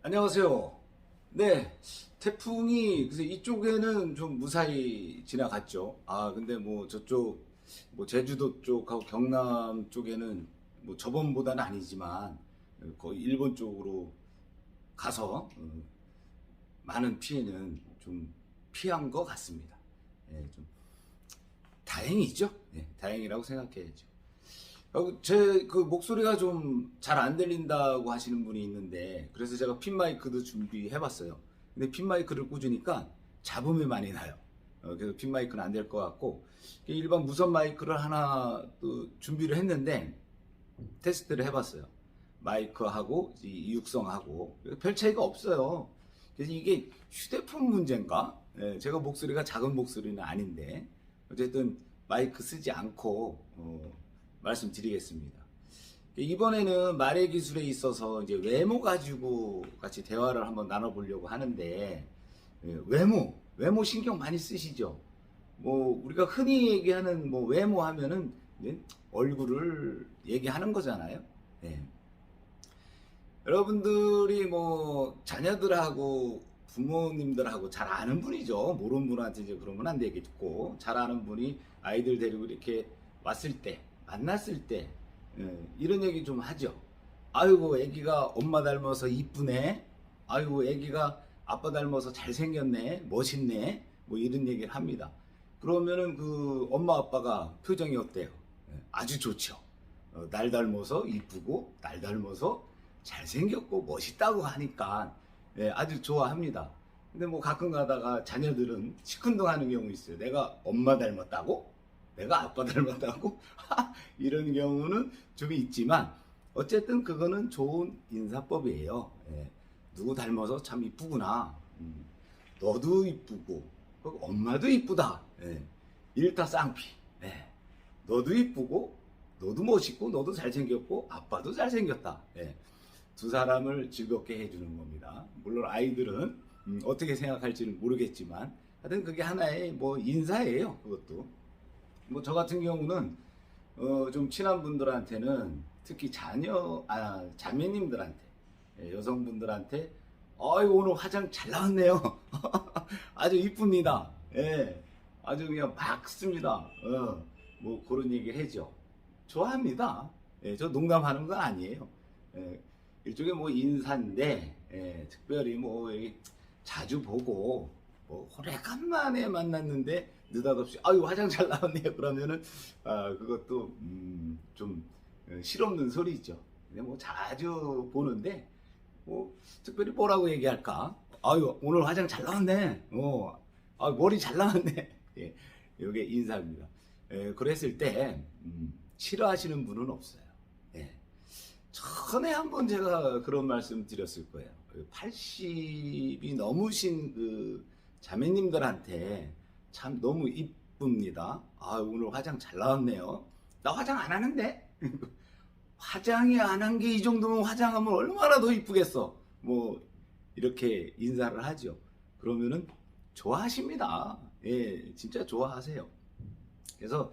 안녕하세요. 네, 태풍이 그래서 이쪽에는 좀 무사히 지나갔죠. 근데 뭐 저쪽 뭐 제주도 쪽하고 경남 쪽에는 뭐 저번보다는 아니지만 거의 일본 쪽으로 가서 많은 피해는 좀 피한 것 같습니다. 예, 좀 다행이죠. 예, 다행이라고 생각해야죠. 제 그 목소리가 좀 잘 안 들린다고 하시는 분이 있는데, 그래서 제가 핀 마이크도 준비해 봤어요. 근데 핀 마이크를 꽂으니까 잡음이 많이 나요. 그래서 핀 마이크는 안 될 것 같고, 일반 무선 마이크를 하나 또 준비를 했는데, 테스트를 해봤어요. 마이크하고 이육성하고 별 차이가 없어요. 그래서 이게 휴대폰 문제인가? 예, 제가 목소리가 작은 목소리는 아닌데 어쨌든 마이크 쓰지 않고 말씀드리겠습니다. 이번에는 말의 기술에 있어서 이제 외모 가지고 같이 대화를 한번 나눠보려고 하는데, 외모 신경 많이 쓰시죠? 뭐 우리가 흔히 얘기하는 뭐 외모 하면은 얼굴을 얘기하는 거잖아요. 네. 여러분들이 뭐 자녀들하고 부모님들하고 잘 아는 분이죠. 모르는 분한테 이제 그러면 안 되겠고, 잘 아는 분이 아이들 데리고 이렇게 왔을 때, 만났을 때 이런 얘기 좀 하죠. 아이고 애기가 엄마 닮아서 이쁘네. 아이고 애기가 아빠 닮아서 잘생겼네. 멋있네. 뭐 이런 얘기를 합니다. 그러면은 그 엄마 아빠가 표정이 어때요? 아주 좋죠. 날 닮아서 이쁘고 날 닮아서 잘생겼고 멋있다고 하니까 아주 좋아합니다. 근데 뭐 가끔 가다가 자녀들은 시큰둥하는 경우 있어요. 내가 엄마 닮았다고? 내가 아빠 닮았다고? 이런 경우는 좀 있지만 어쨌든 그거는 좋은 인사법이에요. 누구 닮아서 참 이쁘구나. 너도 이쁘고 엄마도 이쁘다. 일타쌍피. 너도 이쁘고 너도 멋있고 너도 잘생겼고 아빠도 잘생겼다. 두 사람을 즐겁게 해주는 겁니다. 물론 아이들은 어떻게 생각할지는 모르겠지만 하여튼 그게 하나의 뭐 인사예요. 그것도 뭐 저 같은 경우는 좀 친한 분들한테는 특히 자매님들한테, 여성분들한테 오늘 화장 잘 나왔네요. 아주 이쁩니다. 아주 그냥 막습니다. 뭐 그런 얘기 해죠. 좋아합니다. 저 농담하는 건 아니에요. 일종의 뭐 인사인데, 특별히 뭐 자주 보고 뭐 오래간만에 만났는데 느닷없이 아유 화장 잘 나왔네요 그러면은 그것도 좀 실없는 소리죠. 근데 뭐 자주 보는데 뭐 특별히 뭐라고 얘기할까? 아유 오늘 화장 잘 나왔네. 머리 잘 나왔네. 예, 이게 인사입니다. 그랬을 때 싫어하시는 분은 없어요. 전에 한번 제가 그런 말씀 드렸을 거예요. 80이 넘으신 그 자매님들한테 참 너무 이쁩니다. 오늘 화장 잘 나왔네요. 나 화장 안 하는데? 화장이 안 한 게 이 정도면 화장하면 얼마나 더 이쁘겠어. 뭐 이렇게 인사를 하죠. 그러면은 좋아하십니다. 진짜 좋아하세요. 그래서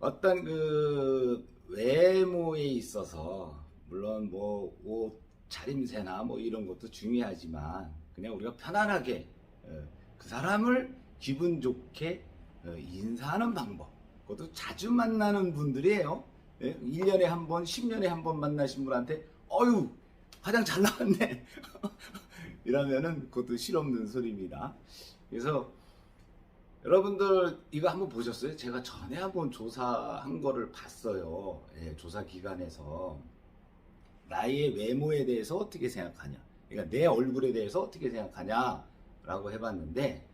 어떤 그 외모에 있어서 물론 뭐 옷 차림새나 뭐 이런 것도 중요하지만 그냥 우리가 편안하게 그 사람을 기분 좋게 인사하는 방법, 그것도 자주 만나는 분들이에요. 1년에 한 번, 10년에 한 번 만나신 분한테 어유 화장 잘 나왔네 이러면은 그것도 실없는 소리입니다. 그래서 여러분들 이거 한번 보셨어요? 제가 전에 한번 조사한 거를 봤어요. 조사 기관에서 나의 외모에 대해서 어떻게 생각하냐, 그러니까 내 얼굴에 대해서 어떻게 생각하냐 라고 해봤는데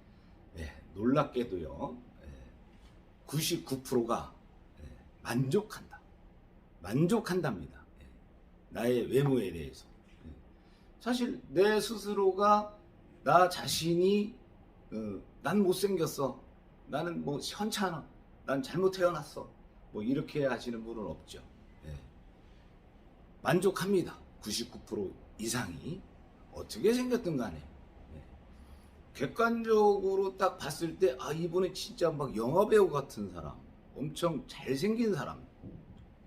놀랍게도요 99%가 만족한답니다. 나의 외모에 대해서. 사실 내 스스로가 나 자신이 난 못생겼어, 나는 뭐 현찮아, 난 잘못 태어났어, 뭐 이렇게 하시는 분은 없죠. 만족합니다. 99% 이상이 어떻게 생겼든 간에. 객관적으로 딱 봤을 때 이분은 진짜 막 영화배우 같은 사람, 엄청 잘생긴 사람,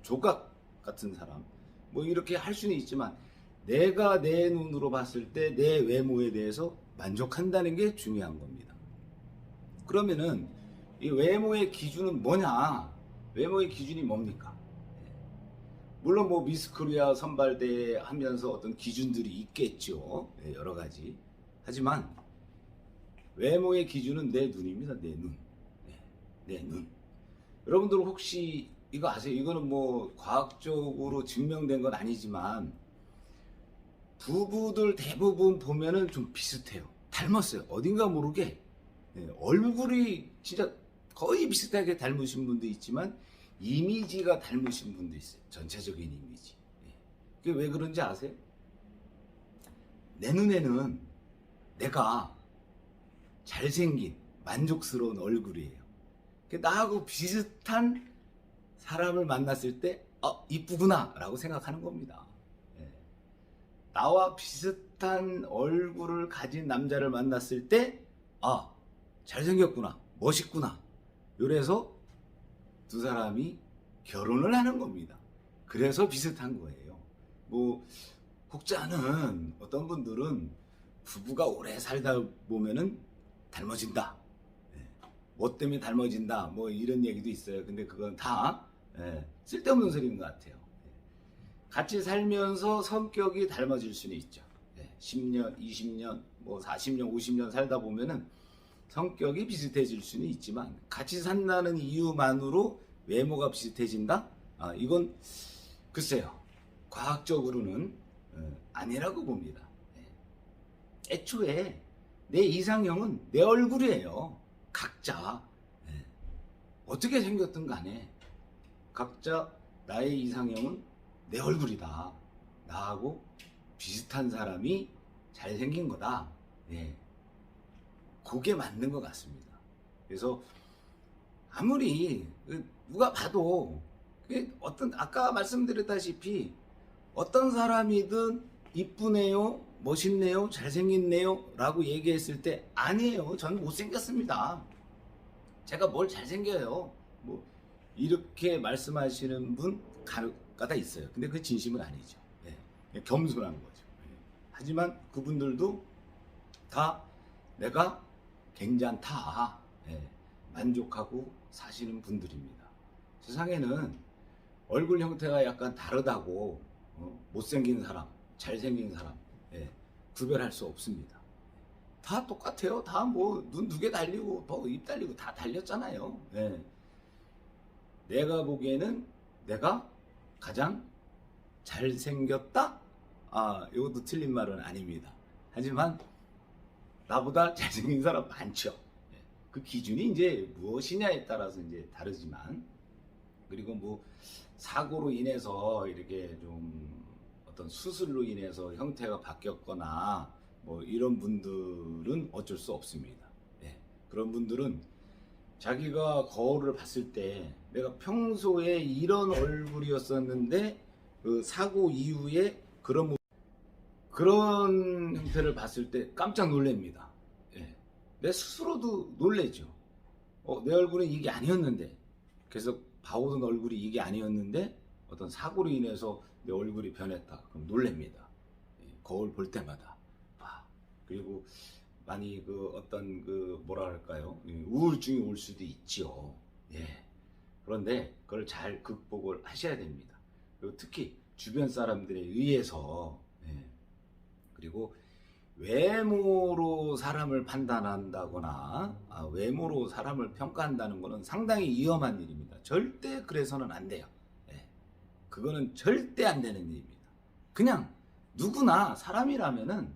조각 같은 사람, 뭐 이렇게 할 수는 있지만 내가 내 눈으로 봤을 때 내 외모에 대해서 만족한다는 게 중요한 겁니다. 그러면은 이 외모의 기준은 뭐냐? 외모의 기준이 뭡니까? 물론 뭐 미스코리아 선발대 하면서 어떤 기준들이 있겠죠. 여러 가지. 하지만 외모의 기준은 내 눈입니다. 내 눈. 내 눈. 여러분들 혹시 이거 아세요? 이거는 뭐 과학적으로 증명된 건 아니지만 부부들 대부분 보면은 좀 비슷해요. 닮았어요. 어딘가 모르게 얼굴이 진짜 거의 비슷하게 닮으신 분도 있지만 이미지가 닮으신 분도 있어요. 전체적인 이미지. 그게 왜 그런지 아세요? 내 눈에는 내가 잘생긴 만족스러운 얼굴이에요. 나하고 비슷한 사람을 만났을 때 이쁘구나 라고 생각하는 겁니다. 나와 비슷한 얼굴을 가진 남자를 만났을 때 잘생겼구나, 멋있구나, 이래서 두 사람이 결혼을 하는 겁니다. 그래서 비슷한 거예요. 뭐 혹자는 어떤 분들은 부부가 오래 살다 보면은 닮아진다, 뭐 때문에 닮아진다, 뭐 이런 얘기도 있어요. 근데 그건 다 쓸데없는 소리인 것 같아요. 같이 살면서 성격이 닮아질 수는 있죠. 10년, 20년, 뭐 40년, 50년 살다 보면은 성격이 비슷해질 수는 있지만 같이 산다는 이유만으로 외모가 비슷해진다? 이건 글쎄요. 과학적으로는 아니라고 봅니다. 애초에 내 이상형은 내 얼굴이에요. 각자 어떻게 생겼든 간에 각자 나의 이상형은 내 얼굴이다. 나하고 비슷한 사람이 잘생긴 거다. 그게 맞는 것 같습니다. 그래서 아무리 누가 봐도 아까 말씀드렸다시피 어떤 사람이든 이쁘네요, 멋있네요, 잘생겼네요 라고 얘기했을 때 아니에요. 저는 못생겼습니다. 제가 뭘 잘생겨요. 뭐 이렇게 말씀하시는 분 가다 있어요. 근데 그게 진심은 아니죠. 겸손한 거죠. 하지만 그분들도 다 내가 괜찮다, 만족하고 사시는 분들입니다. 세상에는 얼굴 형태가 약간 다르다고 못생긴 사람, 잘생긴 사람 구별할 수 없습니다. 다 똑같아요. 다 뭐 눈 두 개 달리고 뭐 입 달리고 다 달렸잖아요. 내가 보기에는 내가 가장 잘생겼다? 이것도 틀린 말은 아닙니다. 하지만 나보다 잘생긴 사람 많죠. 그 기준이 이제 무엇이냐에 따라서 이제 다르지만, 그리고 뭐 사고로 인해서 이렇게 좀 어떤 수술로 인해서 형태가 바뀌었거나 뭐 이런 분들은 어쩔 수 없습니다. 그런 분들은 자기가 거울을 봤을 때 내가 평소에 이런 얼굴이었었는데 그 사고 이후에 그런 형태를 봤을 때 깜짝 놀랍니다. 내 스스로도 놀래죠. 내 얼굴은 이게 아니었는데, 계속 봐오던 얼굴이 이게 아니었는데 어떤 사고로 인해서 내 얼굴이 변했다. 그럼 놀랍니다. 거울 볼 때마다. 그리고 많이 어떤 뭐라 할까요? 우울증이 올 수도 있죠. 그런데 그걸 잘 극복을 하셔야 됩니다. 그리고 특히 주변 사람들에 의해서, 그리고 외모로 사람을 판단한다거나 외모로 사람을 평가한다는 것은 상당히 위험한 일입니다. 절대 그래서는 안 돼요. 그거는 절대 안 되는 일입니다. 그냥 누구나 사람이라면은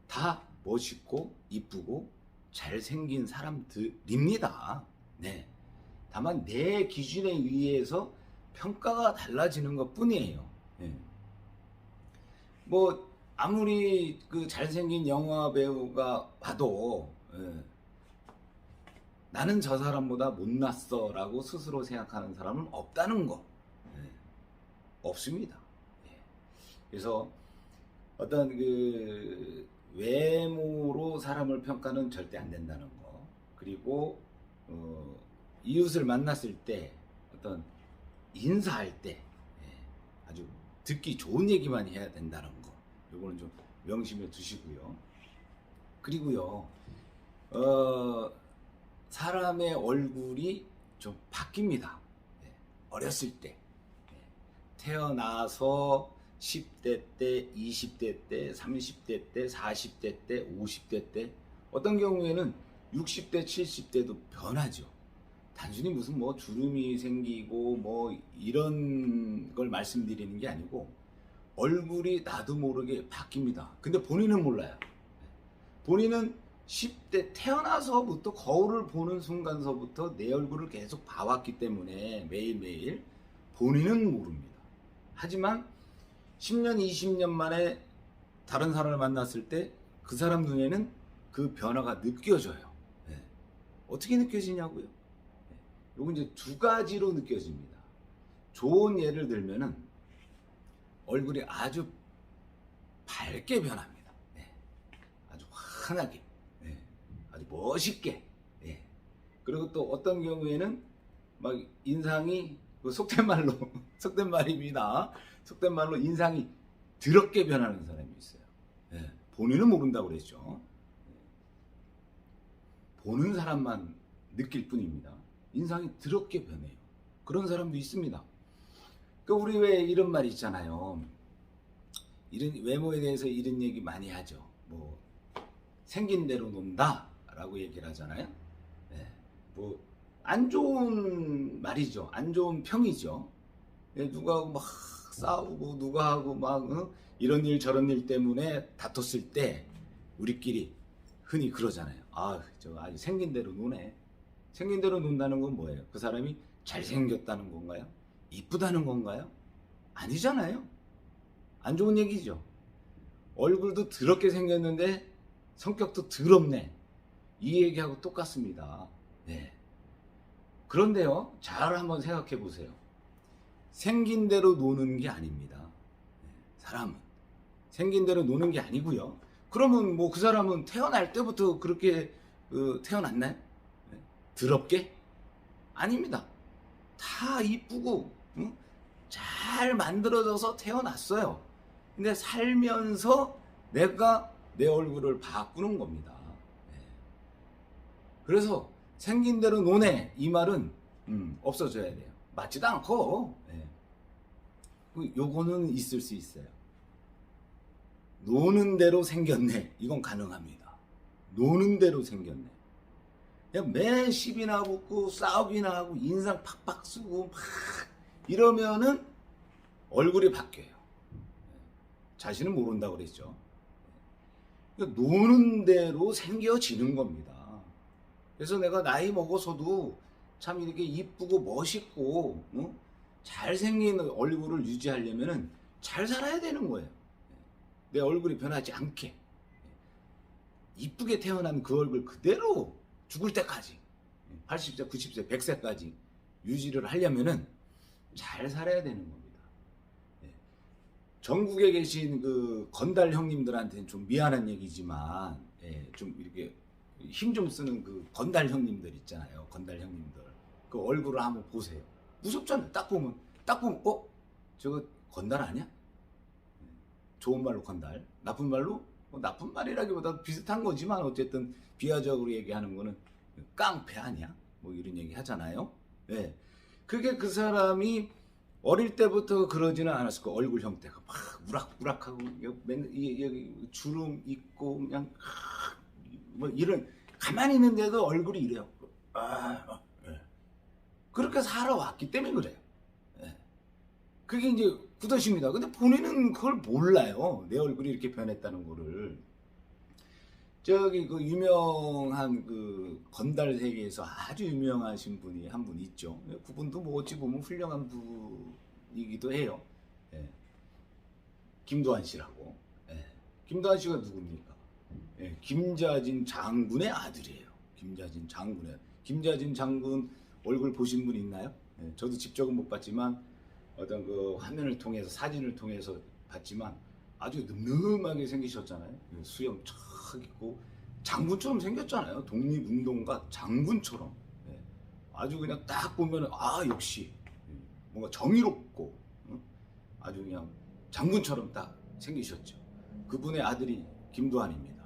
다 멋있고 이쁘고 잘생긴 사람들입니다. 다만 내 기준에 의해서 평가가 달라지는 것 뿐이에요. 뭐 아무리 잘생긴 영화 배우가 봐도 나는 저 사람보다 못났어 라고 스스로 생각하는 사람은 없다는 거. 없습니다. 그래서 어떤 외모로 사람을 평가는 절대 안 된다는 거. 그리고 이웃을 만났을 때 어떤 인사할 때 아주 듣기 좋은 얘기만 해야 된다는 거. 요거는 좀 명심해 두시고요. 그리고요, 사람의 얼굴이 좀 바뀝니다. 예, 어렸을 때. 예, 태어나서 10대 때, 20대 때, 30대 때, 40대 때, 50대 때, 어떤 경우에는 60대, 70대도 변하죠. 단순히 무슨 뭐 주름이 생기고 뭐 이런 걸 말씀드리는 게 아니고 얼굴이 나도 모르게 바뀝니다. 근데 본인은 몰라요. 본인은 10대 태어나서부터 거울을 보는 순간서부터 내 얼굴을 계속 봐왔기 때문에 매일매일 본인은 모릅니다. 하지만 10년, 20년 만에 다른 사람을 만났을 때 그 사람 눈에는 그 변화가 느껴져요. 네. 어떻게 느껴지냐고요? 네. 요건 이제 두 가지로 느껴집니다. 좋은 예를 들면은 얼굴이 아주 밝게 변합니다. 네. 아주 환하게, 네. 아주 멋있게. 네. 그리고 또 어떤 경우에는 막 인상이 속된 말로 속된 말입니다. 속된 말로 인상이 더럽게 변하는 사람이 있어요. 네. 본인은 모른다고 그랬죠. 보는 사람만 느낄 뿐입니다. 인상이 더럽게 변해요. 그런 사람도 있습니다. 그러니까 우리 왜 이런 말 있잖아요. 이런 외모에 대해서 이런 얘기 많이 하죠. 뭐 생긴 대로 논다라고 얘기를 하잖아요. 네. 뭐 안 좋은 말이죠. 안 좋은 평이죠. 네. 누가 막 싸우고 누가 하고 막 이런 일 저런 일 때문에 다퉜을 때 우리끼리 흔히 그러잖아요. 아, 저 아주 생긴 대로 노네. 생긴 대로 논다는 건 뭐예요? 그 사람이 잘생겼다는 건가요? 이쁘다는 건가요? 아니잖아요. 안 좋은 얘기죠. 얼굴도 더럽게 생겼는데 성격도 더럽네. 이 얘기하고 똑같습니다. 네. 그런데요, 잘 한번 생각해 보세요. 생긴 대로 노는 게 아닙니다. 사람은 생긴 대로 노는 게 아니고요. 그러면 뭐 그 사람은 태어날 때부터 그렇게 태어났나요? 네. 더럽게? 아닙니다. 다 이쁘고 잘 만들어져서 태어났어요. 근데 살면서 내가 내 얼굴을 바꾸는 겁니다. 네. 그래서 생긴 대로 노네 이 말은 없어져야 돼요. 맞지도 않고. 네. 요거는 있을 수 있어요. 노는 대로 생겼네. 이건 가능합니다. 노는 대로 생겼네. 그냥 매 시비나 붙고 싸우기나 하고 인상 팍팍 쓰고 막 이러면은 얼굴이 바뀌어요. 자신은 모른다고 그랬죠. 그러니까 노는 대로 생겨지는 겁니다. 그래서 내가 나이 먹어서도 참 이렇게 이쁘고 멋있고 잘생긴 얼굴을 유지하려면은 잘 살아야 되는 거예요. 내 얼굴이 변하지 않게 이쁘게 태어난 그 얼굴 그대로 죽을 때까지 80세, 90세, 100세까지 유지를 하려면은 잘 살아야 되는 겁니다. 전국에 계신 그 건달 형님들한테는 좀 미안한 얘기지만 좀 이렇게 힘 좀 쓰는 그 건달 형님들 있잖아요. 건달 형님들 그 얼굴을 한번 보세요. 무섭잖아요. 딱 보면 저거 건달 아니야? 좋은 말로 건달, 나쁜 말로 나쁜 말이라기보다 비슷한 거지만 어쨌든 비하적으로 얘기하는 거는 깡패 아니야? 뭐 이런 얘기 하잖아요. 네. 그게 그 사람이 어릴 때부터 그러지는 않았을 거. 얼굴 형태가 막 우락우락하고 여기 주름 있고 그냥 뭐 이런 가만히 있는데도 얼굴이 이래요. 네. 그렇게 살아왔기 때문에 그래요. 네. 그게 이제 굳어집니다. 근데 본인은 그걸 몰라요. 내 얼굴이 이렇게 변했다는 거를. 저기 그 유명한 그 건달 세계에서 아주 유명하신 분이 한 분 있죠. 그분도 뭐 어찌 보면 훌륭한 분이기도 해요. 예. 김도한 씨라고. 예. 김도한 씨가 누굽니까? 예. 김자진 장군의 아들이에요. 김자진 장군의. 김자진 장군 얼굴 보신 분 있나요? 예. 저도 직접은 못 봤지만 어떤 그 화면을 통해서 사진을 통해서 봤지만 아주 늠름하게 생기셨잖아요. 수염 촥 있고 장군처럼 생겼잖아요. 독립운동가 장군처럼. 네. 아주 그냥 딱 보면 역시 뭔가 정의롭고 아주 그냥 장군처럼 딱 생기셨죠. 그분의 아들이 김도환입니다.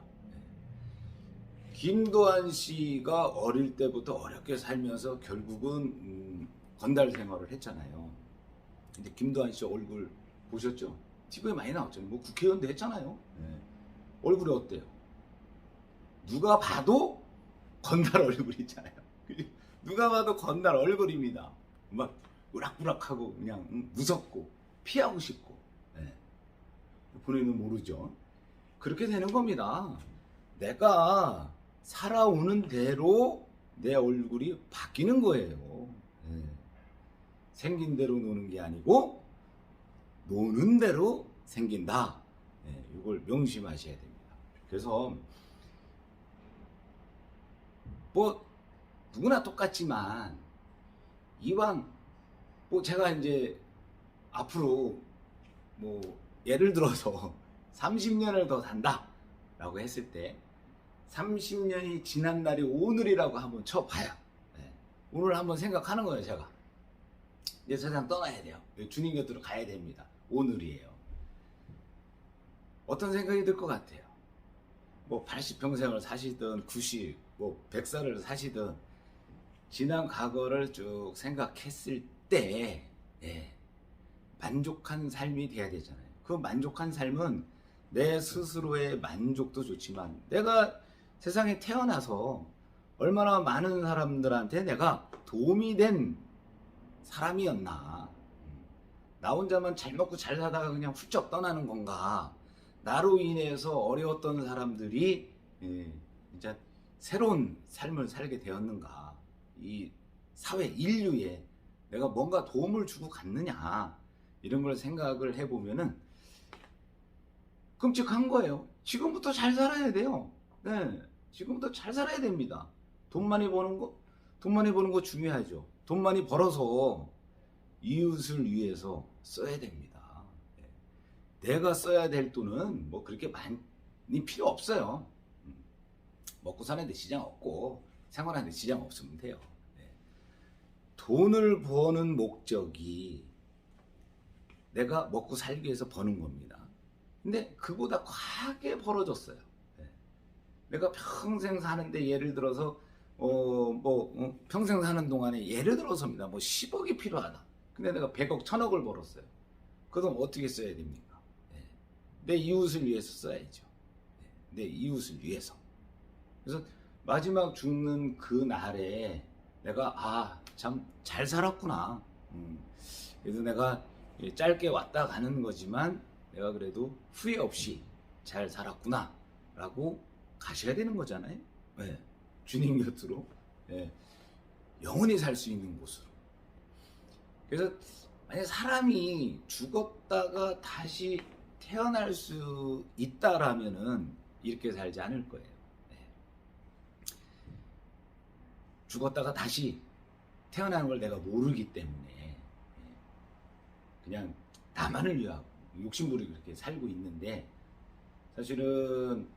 김도환 씨가 어릴 때부터 어렵게 살면서 결국은 건달 생활을 했잖아요. 근데 김도환 씨 얼굴 보셨죠? TV에 많이 나왔잖아요. 뭐 국회의원도 했잖아요. 얼굴이 어때요? 누가 봐도 건달 얼굴이잖아요. 누가 봐도 건달 얼굴입니다. 막 우락부락하고 그냥 무섭고 피하고 싶고. 본인은 모르죠. 그렇게 되는 겁니다. 내가 살아오는 대로 내 얼굴이 바뀌는 거예요. 생긴 대로 노는 게 아니고 노는 대로 생긴다. 이걸 명심하셔야 됩니다. 그래서 뭐 누구나 똑같지만 이왕 뭐 제가 이제 앞으로 뭐 예를 들어서 30년을 더 산다 라고 했을 때 30년이 지난 날이 오늘이라고 한번 쳐봐요. 오늘 한번 생각하는 거예요. 제가 이제 세상 떠나야 돼요. 주님 곁으로 가야 됩니다. 오늘이에요. 어떤 생각이 들 것 같아요? 뭐 80평생을 사시든 90, 뭐 100살을 사시든 지난 과거를 쭉 생각했을 때 만족한 삶이 돼야 되잖아요. 그 만족한 삶은 내 스스로의 만족도 좋지만 내가 세상에 태어나서 얼마나 많은 사람들한테 내가 도움이 된 사람이었나. 나 혼자만 잘 먹고 잘 사다가 그냥 훌쩍 떠나는 건가. 나로 인해서 어려웠던 사람들이 진짜 새로운 삶을 살게 되었는가. 이 사회 인류에 내가 뭔가 도움을 주고 갔느냐. 이런 걸 생각을 해보면은 끔찍한 거예요. 지금부터 잘 살아야 돼요. 지금부터 잘 살아야 됩니다. 돈 많이 버는 거 중요하죠. 돈 많이 벌어서 이웃을 위해서 써야 됩니다. 내가 써야 될 돈은 뭐 그렇게 많이 필요 없어요. 먹고 사는데 지장 없고 생활하는데 지장 없으면 돼요. 돈을 버는 목적이 내가 먹고 살기 위해서 버는 겁니다. 근데 그보다 과하게 벌어졌어요. 내가 평생 사는데 예를 들어서 평생 사는 동안에 예를 들어서입니다. 뭐 10억이 필요하다. 근데 내가 100억, 1000억을 벌었어요. 그럼 어떻게 써야 됩니까? 내 이웃을 위해서 써야죠. 내 이웃을 위해서. 그래서 마지막 죽는 그 날에 내가 참 잘 살았구나. 그래서 내가 짧게 왔다 가는 거지만 내가 그래도 후회 없이 잘 살았구나 라고 가셔야 되는 거잖아요. 주님 곁으로 영원히 살 수 있는 곳으로. 그래서 만약 사람이 죽었다가 다시 태어날 수 있다라면은 이렇게 살지 않을 거예요. 죽었다가 다시 태어나는 걸 내가 모르기 때문에 그냥 나만을 위하고 욕심부리고 그렇게 살고 있는데, 사실은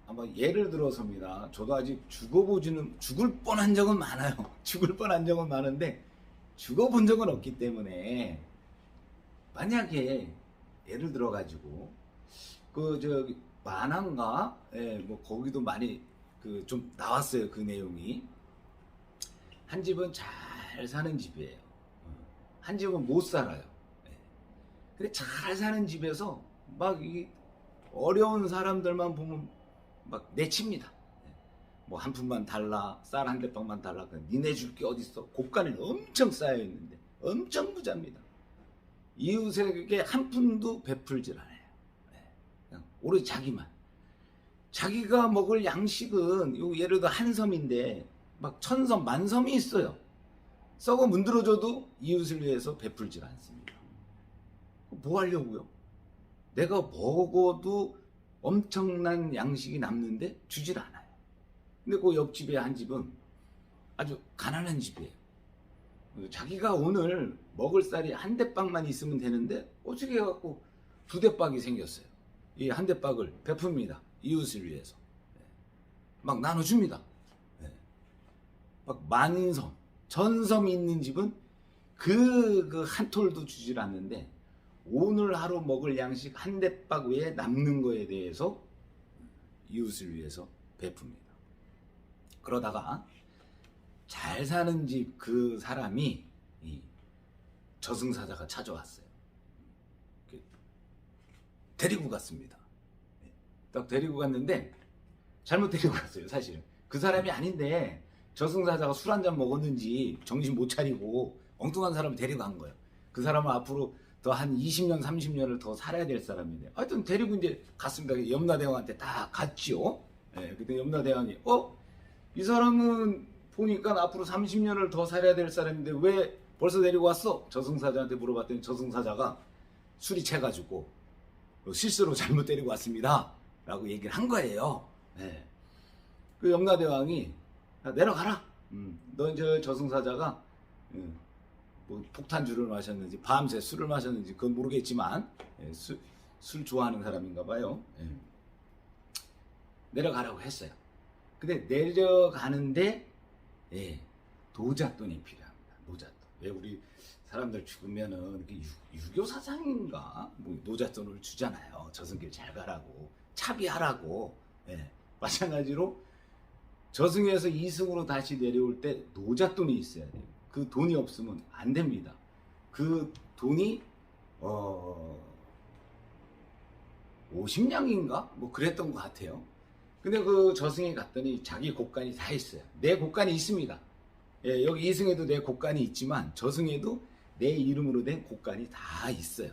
한번 예를 들어서입니다. 저도 아직 죽을 뻔한 적은 많아요. 죽을 뻔한 적은 많은데 죽어본 적은 없기 때문에, 만약에 예를 들어 가지고 만화인가 뭐 거기도 많이 좀 나왔어요. 그 내용이 한 집은 잘 사는 집이에요. 한 집은 못 살아요. 근데 잘 사는 집에서 막 이 어려운 사람들만 보면 막 내칩니다. 뭐 한 푼만 달라, 쌀 한 대빵만 달라. 니네 줄 게 어딨어? 곳간에 엄청 쌓여 있는데 엄청 부자입니다. 이웃에게 한 푼도 베풀질 않아요. 그냥 오로지 자기가 먹을 양식은 예를 들어 한 섬인데 막 1000섬, 10,000섬이 있어요. 썩어 문드러져도 이웃을 위해서 베풀질 않습니다. 뭐 하려고요? 내가 먹어도 엄청난 양식이 남는데 주질 않아요. 근데 그 옆집에 한 집은 아주 가난한 집이에요. 자기가 오늘 먹을 쌀이 한 대빵만 있으면 되는데 어떻게 해갖고 2대빵이 생겼어요. 이 한 대빵을 베풉니다. 이웃을 위해서. 막 나눠줍니다. 막 10,000섬, 1000섬이 있는 집은 그 한 톨도 주질 않는데 오늘 하루 먹을 양식 한 대박 외에 남는 거에 대해서 이웃을 위해서 베풉니다. 그러다가 잘 사는 집 그 사람이 이 저승사자가 찾아왔어요. 데리고 갔습니다. 딱 데리고 갔는데 잘못 데리고 갔어요. 사실은 그 사람이 아닌데 저승사자가 술 한잔 먹었는지 정신 못 차리고 엉뚱한 사람을 데리고 간 거예요. 그 사람은 앞으로 더 한 20년 30년을 더 살아야 될 사람인데 하여튼 데리고 이제 갔습니다. 염라대왕한테 딱 갔지요. 그때 염라대왕이 이 사람은 보니까 앞으로 30년을 더 살아야 될 사람인데 왜 벌써 데리고 왔어? 저승사자한테 물어봤더니 저승사자가 술이 채가지고 실수로 잘못 데리고 왔습니다 라고 얘기를 한 거예요. 그 염라대왕이 내려가라. 너 이제 저승사자가 뭐 폭탄주를 마셨는지 밤새 술을 마셨는지 그건 모르겠지만 술 좋아하는 사람인가 봐요. 내려가라고 했어요. 근데 내려가는데 노잣돈이 필요합니다. 노잣돈. 왜 우리 사람들 죽으면은 유교 사상인가 뭐 노잣돈을 주잖아요. 저승길 잘 가라고 차비하라고. 마찬가지로 저승에서 이승으로 다시 내려올 때 노잣돈이 있어야 돼요. 그 돈이 없으면 안 됩니다. 그 돈이 50냥인가 뭐 그랬던 것 같아요. 근데 그 저승에 갔더니 자기 곡간이 다 있어요. 내 곡간이 있습니다. 여기 이승에도 내 곡간이 있지만 저승에도 내 이름으로 된 곡간이 다 있어요.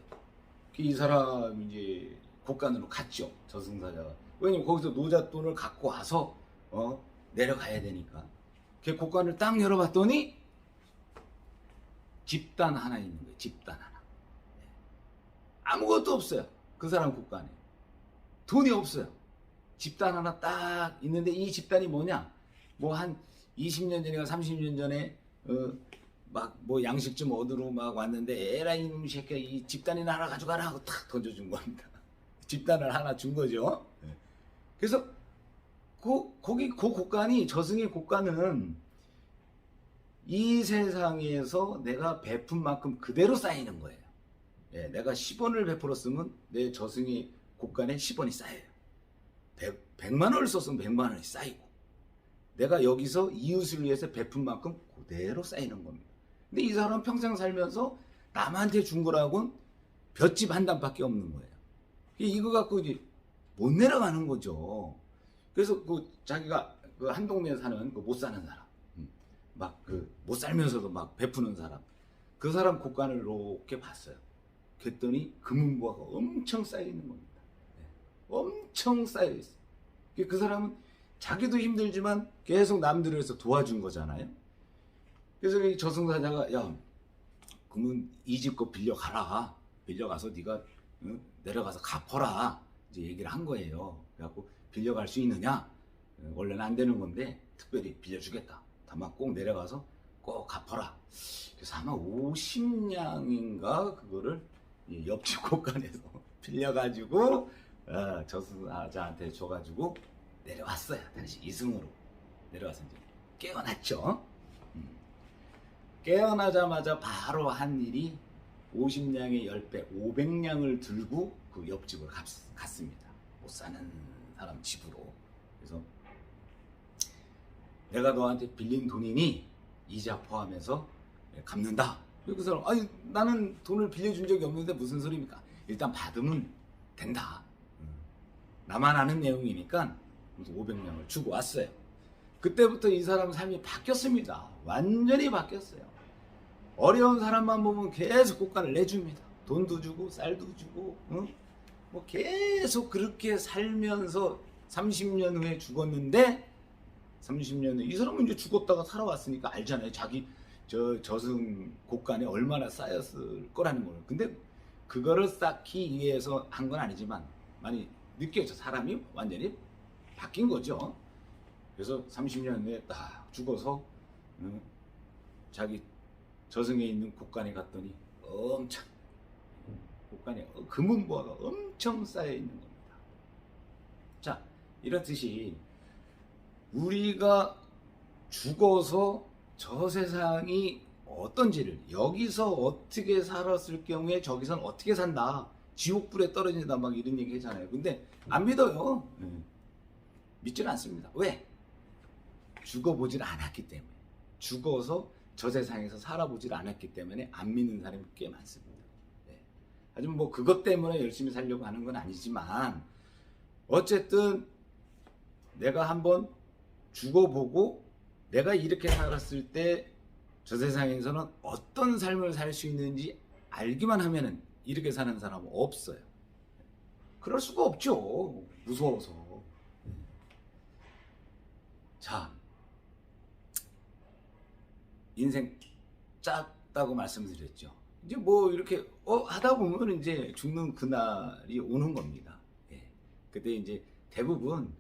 이 사람 이제 곡간으로 갔죠. 저승사자가. 왜냐면 거기서 노잣돈을 갖고 와서 내려가야 되니까. 그 곡간을 딱 열어봤더니 집단 하나 있는 거예요. 집단 하나. 아무것도 없어요. 그 사람 곡간에. 돈이 없어요. 집단 하나 딱 있는데 이 집단이 뭐냐? 뭐 한 20년 전인가 30년 전에 막 뭐 양식 좀 얻으러 막 왔는데 에라이 놈 새끼야 이 집단이나 하나 가져가라 하고 탁 던져준 겁니다. 집단을 하나 준 거죠. 그래서 거기 그 곡간이 저승의 곡간은 이 세상에서 내가 베푼 만큼 그대로 쌓이는 거예요. 내가 10원을 베풀었으면 내 저승의 곡간에 10원이 쌓여요. 100만 원을 썼으면 100만 원이 쌓이고 내가 여기서 이웃을 위해서 베푼 만큼 그대로 쌓이는 겁니다. 근데 이 사람은 평생 살면서 남한테 준 거라고는 볏짚 한 단밖에 없는 거예요. 이거 갖고 이제 못 내려가는 거죠. 그래서 자기가 그 한 동네에 사는 그 못 사는 사람, 막 못 살면서도 막 베푸는 사람, 그 사람 곡간을 이렇게 봤어요. 그랬더니 금은보화가 엄청 쌓여 있는 겁니다. 엄청 쌓여 있어요. 그 사람은 자기도 힘들지만 계속 남들을 해서 도와준 거잖아요. 그래서 이 저승사자가 그러면 이 집 거 빌려가라. 빌려가서 네가 내려가서 갚아라. 이제 얘기를 한 거예요. 그래갖고 빌려갈 수 있느냐? 원래는 안 되는 건데 특별히 빌려주겠다. 다만 꼭 내려가서 꼭 갚아라. 그래서 아마 50냥인가 그거를 옆집 곳간에서 빌려가지고 저승사자한테 줘가지고 내려왔어요. 다시 이승으로 내려와서 이제 깨어났죠. 깨어나자마자 바로 한 일이 50냥의 10배 500냥을 들고 그 옆집을 갔습니다. 못 사는 사람 집으로. 그래서 내가 너한테 빌린 돈이니 이자 포함해서 갚는다. 그 사람 아니 나는 돈을 빌려준 적이 없는데 무슨 소리입니까? 일단 받으면 된다. 나만 아는 내용이니까 500냥을 주고 왔어요. 그때부터 이 사람 삶이 바뀌었습니다. 완전히 바뀌었어요. 어려운 사람만 보면 계속 곡간을 내줍니다. 돈도 주고 쌀도 주고 뭐 계속 그렇게 살면서 30년 후에 죽었는데 30년 후에 이 사람은 이제 죽었다가 살아왔으니까 알잖아요. 자기 저승 곡간에 얼마나 쌓였을 거라는 거를. 근데 그거를 쌓기 위해서 한 건 아니지만 많이 느껴져. 사람이 완전히 바뀐 거죠. 그래서 30년 후에 딱 죽어서 자기 저승에 있는 곡간에 갔더니 엄청 곡간에 금은보화가 엄청 쌓여 있는 겁니다. 자, 이렇듯이 우리가 죽어서 저 세상이 어떤지를, 여기서 어떻게 살았을 경우에 저기선 어떻게 산다, 지옥불에 떨어진다, 막 이런 얘기 하잖아요. 근데 안 믿어요. 믿지는 않습니다. 왜? 죽어보질 않았기 때문에. 죽어서 저 세상에서 살아보질 않았기 때문에 안 믿는 사람이 꽤 많습니다. 네. 하지만 뭐 그것 때문에 열심히 살려고 하는 건 아니지만, 어쨌든 내가 한번 죽어보고 내가 이렇게 살았을 때 저 세상에서는 어떤 삶을 살 수 있는지 알기만 하면은 이렇게 사는 사람은 없어요. 그럴 수가 없죠. 무서워서. 자, 인생 짧다고 말씀드렸죠. 이제 뭐 이렇게 하다 보면 이제 죽는 그날이 오는 겁니다. 예. 그때 이제 대부분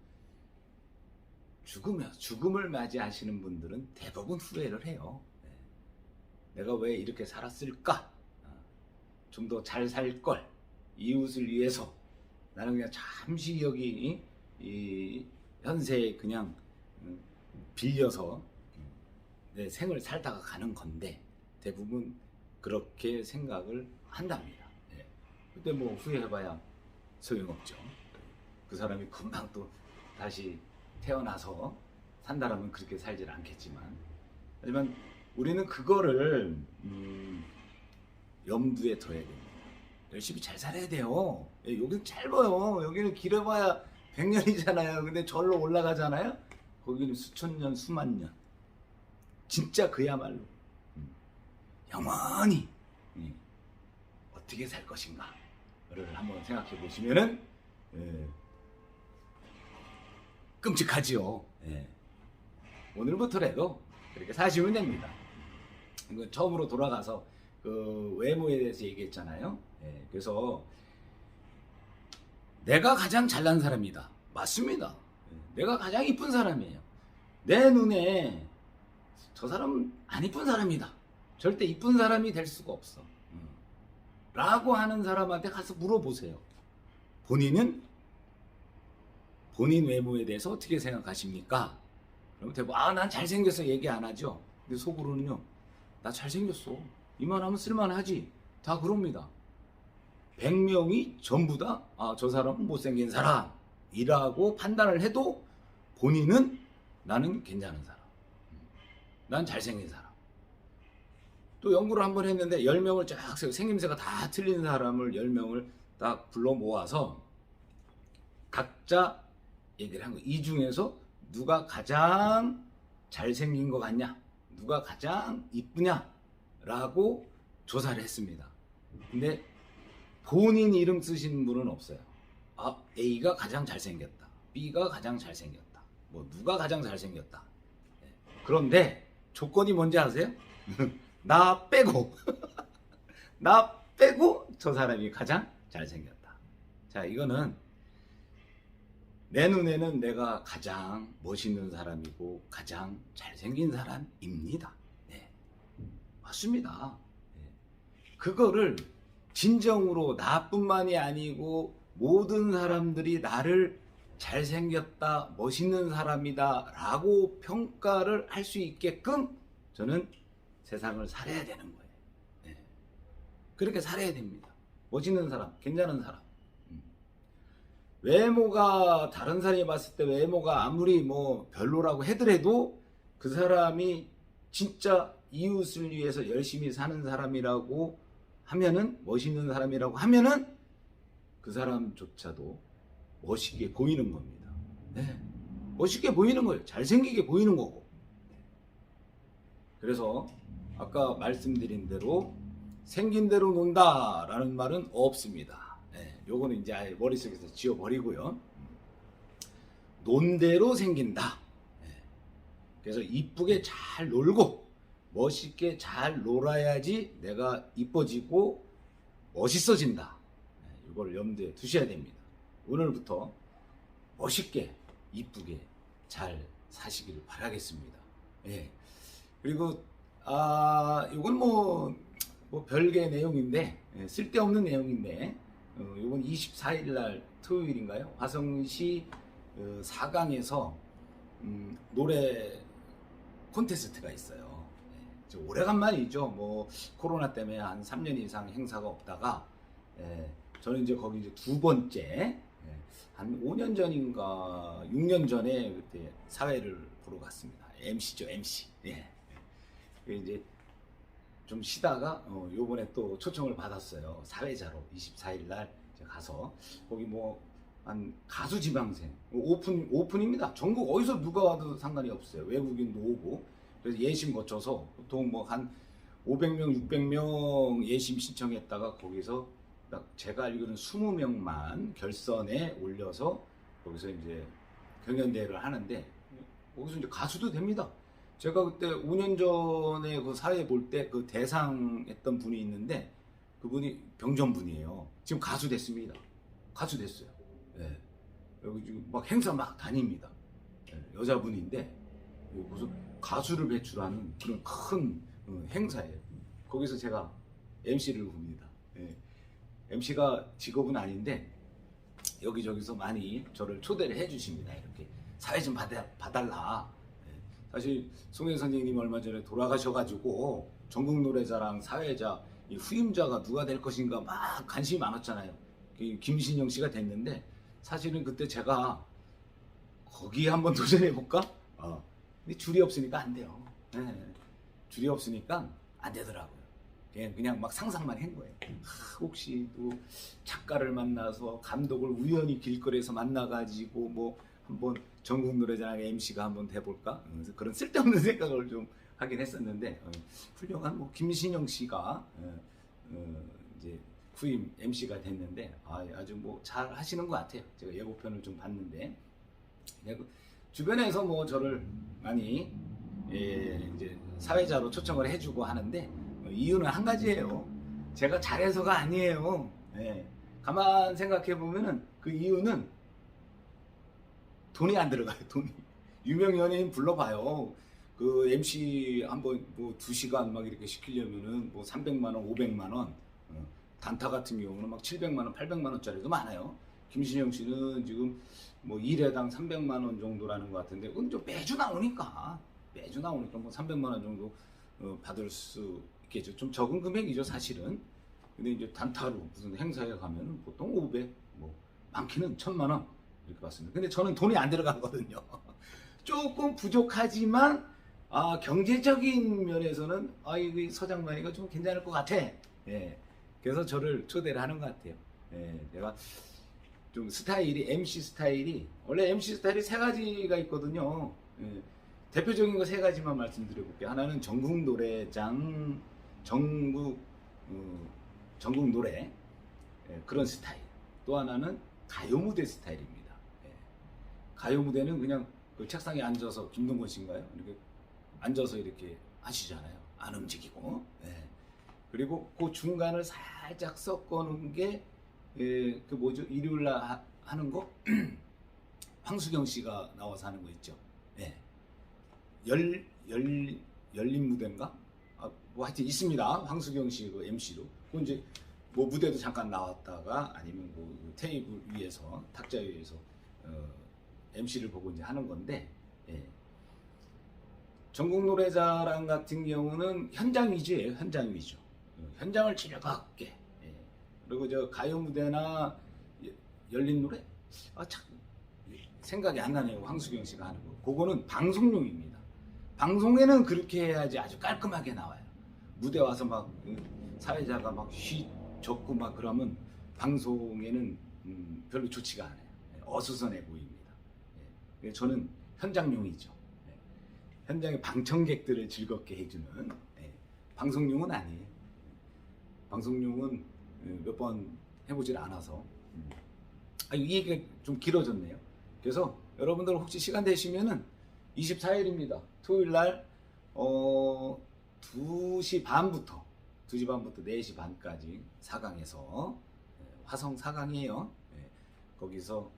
죽음을 맞이하시는 분들은 대부분 후회를 해요. 예. 내가 왜 이렇게 살았을까? 좀 더 잘 살 걸. 이웃을 위해서 나는 그냥 잠시 여기 이 현세에 그냥 빌려서 내 생을 살다가 가는 건데, 대부분 그렇게 생각을 한답니다. 예. 그때 뭐 후회해봐야 소용없죠. 그 사람이 금방 또 다시 태어나서 산다라면 그렇게 살질 않겠지만, 하지만 우리는 그거를 염두에 둬야 됩니다. 열심히 잘 살아야 돼요. 예, 여기는 짧아요. 여기는 길어봐야 100년이잖아요. 근데 절로 올라가잖아요. 거기는 수천 년, 수만 년. 진짜 그야말로 영원히 어떻게 살 것인가를 한번 생각해 보시면은 끔찍하지요. 예. 오늘부터라도 그렇게 사시면 됩니다. 이건 처음으로 돌아가서 그 외모에 대해서 얘기했잖아요. 예. 그래서 내가 가장 잘난 사람이다. 맞습니다. 예. 내가 가장 이쁜 사람이에요. 내 눈에 저 사람은 안 이쁜 사람이다. 절대 이쁜 사람이 될 수가 없어. 라고 하는 사람한테 가서 물어보세요. 본인은 본인 외모에 대해서 어떻게 생각하십니까? 그럼 대부분 난 잘생겨서 얘기 안 하죠. 근데 속으로는요, 나 잘생겼어. 이만하면 쓸만하지. 다 그럽니다. 100명이 전부 다 저 사람은 못생긴 사람이라고 판단을 해도 본인은 나는 괜찮은 사람, 난 잘생긴 사람. 또 연구를 한번 했는데 10명을 쫙 생김새가 다 틀린 사람을 10명을 딱 불러 모아서 각자 얘기를 한 거예요. 이 중에서 누가 가장 잘생긴 것 같냐, 누가 가장 이쁘냐 라고 조사를 했습니다. 근데 본인 이름 쓰신 분은 없어요. A가 가장 잘생겼다, B가 가장 잘생겼다, 뭐 누가 가장 잘생겼다. 그런데 조건이 뭔지 아세요? 나 빼고 나 빼고 저 사람이 가장 잘생겼다. 자, 이거는 내 눈에는 내가 가장 멋있는 사람이고 가장 잘생긴 사람입니다. 네. 맞습니다. 네. 그거를 진정으로 나뿐만이 아니고 모든 사람들이 나를 잘생겼다, 멋있는 사람이다 라고 평가를 할 수 있게끔 저는 세상을 살아야 되는 거예요. 네. 그렇게 살아야 됩니다. 멋있는 사람, 괜찮은 사람. 외모가 다른 사람이 봤을 때 외모가 아무리 뭐 별로라고 하더라도 그 사람이 진짜 이웃을 위해서 열심히 사는 사람이라고 하면은, 멋있는 사람이라고 하면은 그 사람조차도 멋있게 보이는 겁니다. 네. 멋있게 보이는 거예요. 잘생기게 보이는 거고. 그래서 아까 말씀드린 대로 생긴 대로 논다라는 말은 없습니다. 네. 요거는 이제 아예 머릿속에서 지워버리고요. 논대로 생긴다. 네. 그래서 이쁘게 잘 놀고 멋있게 잘 놀아야지 내가 이뻐지고 멋있어진다. 네. 이걸 염두에 두셔야 됩니다. 오늘부터 멋있게 이쁘게 잘 사시길 바라겠습니다. 예. 그리고 이건 뭐 별개 내용인데, 쓸데없는 내용인데, 이건 24일 날 토요일인가요? 화성시 4강에서 노래 콘테스트가 있어요. 오래간만이죠. 뭐 코로나 때문에 한 3년 이상 행사가 없다가 저는 이제 거기 이제 두 번째 한 5년 전인가 6년 전에 그때 사회를 보러 갔습니다. MC죠, MC. 예. 이제 좀 쉬다가 요번에 또 초청을 받았어요. 사회자로 24일 날 가서 거기 뭐 한 가수 지망생 오픈입니다. 전국 어디서 누가 와도 상관이 없어요. 외국인도 오고. 그래서 예심 거쳐서 보통 뭐 한 500명, 600명 예심 신청했다가 거기서 딱 제가 알기로는 20명만 결선에 올려서 거기서 이제 경연대회를 하는데 거기서 이제 가수도 됩니다. 제가 그때 5년 전에 그 사회 볼 때 그 대상했던 분이 있는데 그분이 병전 분이에요. 지금 가수 됐습니다. 가수 됐어요. 예. 여기 지금 막 행사 막 다닙니다. 예. 여자분인데 무슨 가수를 배출하는 그런 큰 행사예요. 거기서 제가 MC를 봅니다. 예. MC가 직업은 아닌데 여기저기서 많이 저를 초대를 해주십니다. 이렇게 사회 좀 봐달라. 사실 송혜 선생님이 얼마 전에 돌아가셔가지고 전국 노래자랑 사회자 이 후임자가 누가 될 것인가 막 관심이 많았잖아요. 김신영 씨가 됐는데 사실은 그때 제가 거기에 한번 도전해볼까? 근데 줄이 없으니까 안 돼요. 네. 줄이 없으니까 안 되더라고요. 그냥 막 상상만 한 거예요. 혹시 또 작가를 만나서 감독을 우연히 길거리에서 만나가지고 뭐 한번 전국 노래자랑 MC가 한번 돼볼까? 그런 쓸데없는 생각을 좀 하긴 했었는데 훌륭한 뭐 김신영 씨가 이제 후임 MC가 됐는데 아주 뭐 잘 하시는 것 같아요. 제가 예고편을 좀 봤는데 주변에서 뭐 저를 많이 이제 사회자로 초청을 해주고 하는데 이유는 한 가지예요. 제가 잘해서가 아니에요. 가만 생각해 보면은 그 이유는 돈이 안 들어가요. 돈이. 유명 연예인 불러봐요. 그 MC 한번 뭐 2시간 막 이렇게 시키려면은 뭐 300만 원, 500만 원. 단타 같은 경우는 막 700만 원, 800만 원짜리도 많아요. 김신영 씨는 지금 뭐 1회당 300만 원 정도라는 것 같은데, 좀 매주 나오니까 뭐 300만 원 정도 받을 수 있겠죠. 좀 적은 금액이죠, 사실은. 근데 이제 단타로 무슨 행사에 가면 보통 500, 뭐 많게는 1000만 원 이렇게 받습니다. 근데 저는 돈이 안 들어가거든요. 조금 부족하지만 경제적인 면에서는 이 서장만이가 좀 괜찮을 것 같아. 그래서 저를 초대를 하는 것 같아요. 제가 좀 스타일이 MC 스타일이 원래 MC 스타일이 3가지가 있거든요. 대표적인 거 3가지만 말씀드려볼게요. 하나는 전국 노래장, 전국 노래 그런 스타일. 또 하나는 가요 무대 스타일입니다. 가요 무대는 그냥 그 책상에 앉아서 김동건 씨인가요? 이렇게 앉아서 이렇게 하시잖아요. 안 움직이고. 그리고 그 중간을 살짝 섞어놓은 게 그 뭐죠? 일요일날 하는 거 황수경 씨가 나와서 하는 거 있죠. 열린 무대인가? 뭐 하여튼 있습니다. 황수경 씨 그 MC로. 그 이제 뭐 무대도 잠깐 나왔다가 아니면 뭐 테이블 위에서 탁자 위에서 MC를 보고 이제 하는 건데, 전국 노래자랑 같은 경우는 현장 위주예요. 현장 위주. 현장을 즐겁게. 그리고 저 가요 무대나 열린 노래? 참 생각이 안 나네요. 황수경 씨가 하는 거. 그거는 방송용입니다. 방송에는 그렇게 해야지 아주 깔끔하게 나와요. 무대 와서 막 사회자가 막 적고 막 그러면 방송에는 별로 좋지가 않아요. 어수선해 보입니다. 저는 현장용이죠. 현장의 방청객들을 즐겁게 해주는 방송용은 아니에요. 방송용은 몇 번 해보질 않아서 이 얘기가 좀 길어졌네요. 그래서 여러분들 혹시 시간 되시면은 24일입니다. 토요일날 2시 반부터 4시 반까지 4강에서 화성 4강이에요. 거기서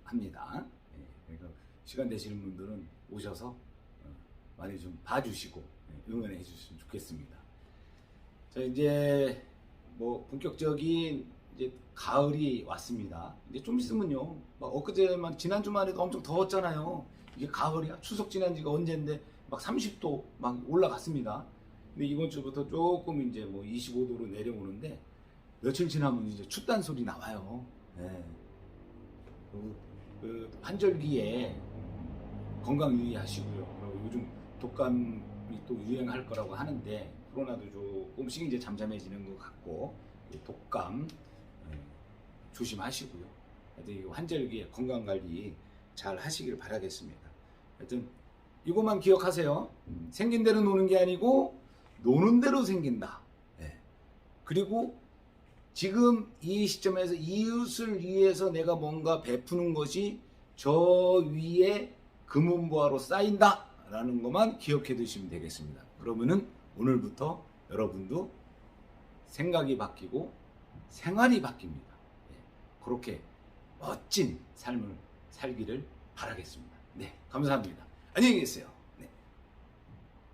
합니다. 그러니까 시간 되시는 분들은 오셔서 많이 좀 봐주시고 응원해 주시면 좋겠습니다. 자, 이제 뭐 본격적인 이제 가을이 왔습니다. 이제 좀 있으면요. 막 엊그제만 지난주만 해도 엄청 더웠잖아요. 이게 가을이야. 추석 지난 지가 언젠데 막 30도 막 올라갔습니다. 근데 이번 주부터 조금 이제 뭐 25도로 내려오는데 며칠 지나면 이제 춥다는 소리 나와요. 예. 그 환절기에 건강 유의하시고요. 그리고 요즘 독감이 또 유행할 거라고 하는데 코로나도 조금씩 이제 잠잠해지는 것 같고 독감 조심하시고요. 하여튼 이 환절기에 건강 관리 잘 하시길 바라겠습니다. 하여튼 이것만 기억하세요. 생긴 대로 노는 게 아니고 노는 대로 생긴다. 그리고 지금 이 시점에서 이웃을 위해서 내가 뭔가 베푸는 것이 저 위에 금은보화로 쌓인다 라는 것만 기억해 두시면 되겠습니다. 그러면은 오늘부터 여러분도 생각이 바뀌고 생활이 바뀝니다. 그렇게 멋진 삶을 살기를 바라겠습니다. 네, 감사합니다. 안녕히 계세요.